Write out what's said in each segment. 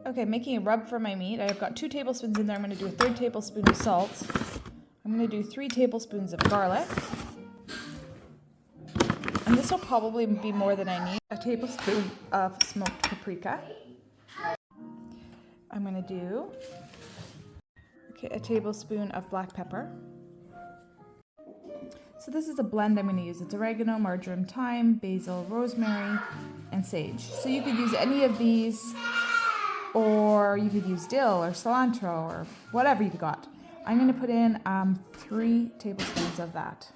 Okay, making a rub for my meat. I've got 2 tablespoons in there. I'm going to do a 1/3 tablespoon of salt. I'm going to do 3 tablespoons of garlic. And this will probably be more than I need. A tablespoon of smoked paprika. I'm going to do a tablespoon of black pepper. So this is a blend I'm going to use. It's oregano, marjoram, thyme, basil, rosemary, and sage. So you could use any of these, or you could use dill or cilantro or whatever you've got. I'm going to put in 3 tablespoons of that.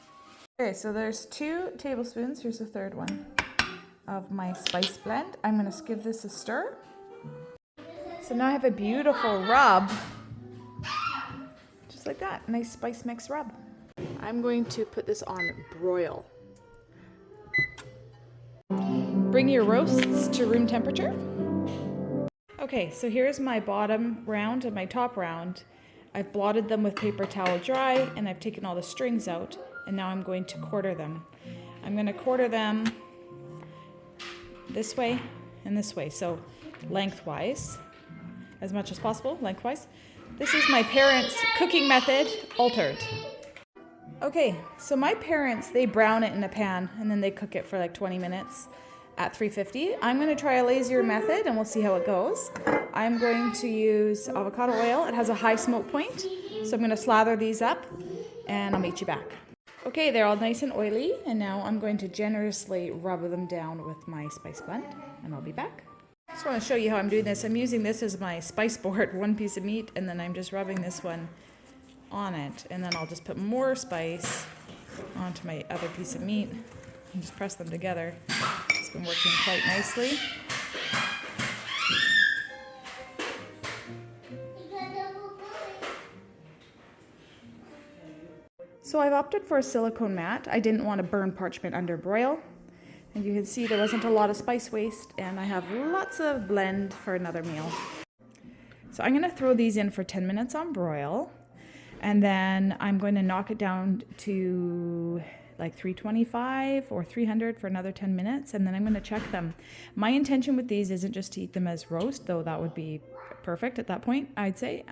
Okay, so there's 2 tablespoons, here's the 3rd one, of my spice blend. I'm going to give this a stir. So now I have a beautiful rub, just like that, nice spice mix rub. I'm going to put this on broil. Bring your roasts to room temperature. Okay, so here's my bottom round and my top round. I've blotted them with paper towel dry, and I've taken all the strings out, and now I'm going to quarter them. I'm going to quarter them this way and this way, so lengthwise, as much as possible, lengthwise. This is my parents' cooking method, altered. Okay, so my parents, they brown it in a pan, and then they cook it for like 20 minutes at 350. I'm going to try a lazier method, and we'll see how it goes. I'm going to use avocado oil. It has a high smoke point, so I'm going to slather these up, and I'll meet you back. Okay, they're all nice and oily, and now I'm going to generously rub them down with my spice blend, and I'll be back. I just want to show you how I'm doing this. I'm using this as my spice board, 1 piece of meat, and then I'm just rubbing this one on it, and then I'll just put more spice onto my other piece of meat and just press them together. It's been working quite nicely. So I've opted for a silicone mat. I didn't want to burn parchment under broil. And you can see there wasn't a lot of spice waste, and I have lots of blend for another meal. So I'm going to throw these in for 10 minutes on broil, and then I'm going to knock it down to like 325 or 300 for another 10 minutes, and then I'm going to check them. My intention with these isn't just to eat them as roast, though that would be perfect at that point, I'd say.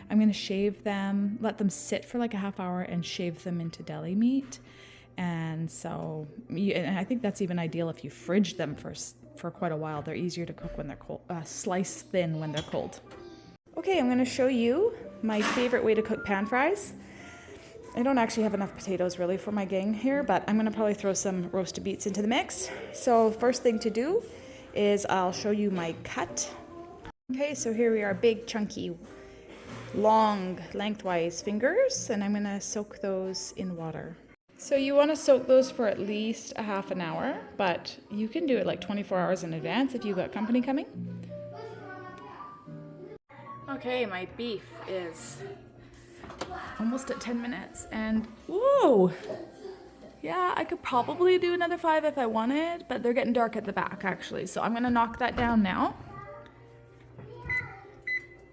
I'm going to shave them, let them sit for like a half hour, and shave them into deli meat. And so, and I think that's even ideal if you fridge them for quite a while. They're easier to cook when they're cold, slice thin when they're cold. Okay, I'm going to show you my favorite way to cook pan fries. I don't actually have enough potatoes really for my gang here, but I'm going to probably throw some roasted beets into the mix. So first thing to do is I'll show you my cut. Okay, so here we are, big, chunky, long, lengthwise fingers, and I'm going to soak those in water. So you want to soak those for at least a half an hour, but you can do it like 24 hours in advance if you've got company coming. Okay, my beef is almost at 10 minutes, and whoa! Yeah, I could probably do another 5 if I wanted, but they're getting dark at the back actually, so I'm going to knock that down now.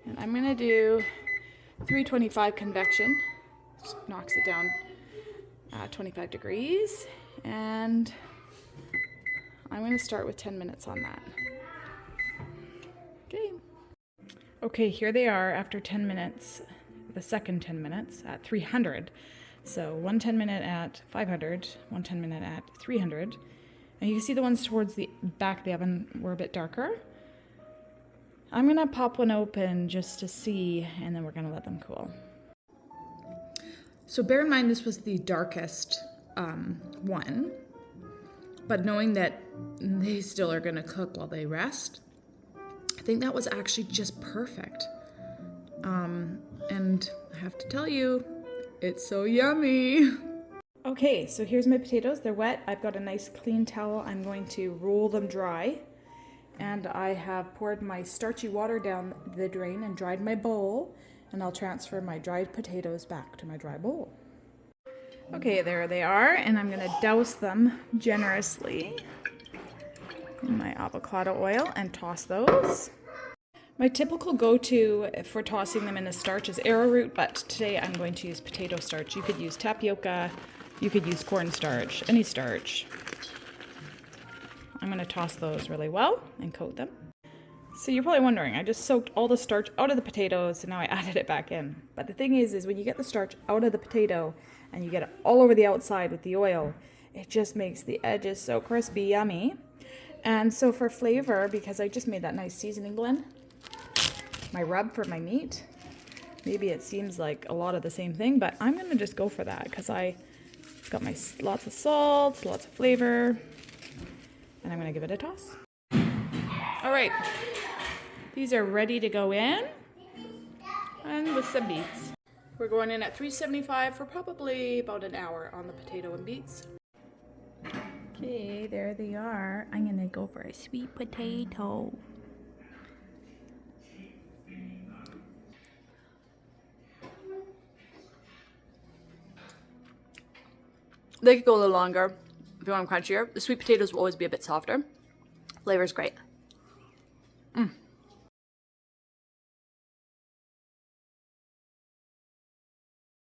And I'm going to do 325 convection, just knocks it down 25 degrees, and I'm going to start with 10 minutes on that. Okay, here they are after 10 minutes, the second 10 minutes at 300. So one 10 minute at 500, one 10 minute at 300. And you can see the ones towards the back of the oven were a bit darker. I'm going to pop one open just to see, and then we're going to let them cool. So bear in mind this was the darkest one, but knowing that they still are going to cook while they rest, I think that was actually just perfect. And I have to tell you, it's so yummy. Okay, so here's my potatoes. They're wet. I've got a nice clean towel. I'm going to roll them dry. And I have poured my starchy water down the drain and dried my bowl. And I'll transfer my dried potatoes back to my dry bowl. Okay, there they are. And I'm going to douse them generously in my avocado oil and toss those. My typical go-to for tossing them in a starch is arrowroot, but today I'm going to use potato starch. You could use tapioca, you could use cornstarch, any starch. I'm going to toss those really well and coat them. So you're probably wondering, I just soaked all the starch out of the potatoes and now I added it back in. But the thing is when you get the starch out of the potato and you get it all over the outside with the oil, it just makes the edges so crispy, yummy. And so for flavor, because I just made that nice seasoning blend, my rub for my meat, maybe it seems like a lot of the same thing, but I'm gonna just go for that because it's got my lots of salt, lots of flavor, and I'm gonna give it a toss. All right, these are ready to go in, and with some beets. We're going in at 375 for probably about an hour on the potato and beets. Okay, there they are. I'm gonna go for a sweet potato. They could go a little longer if you want them crunchier. The sweet potatoes will always be a bit softer. Flavor is great.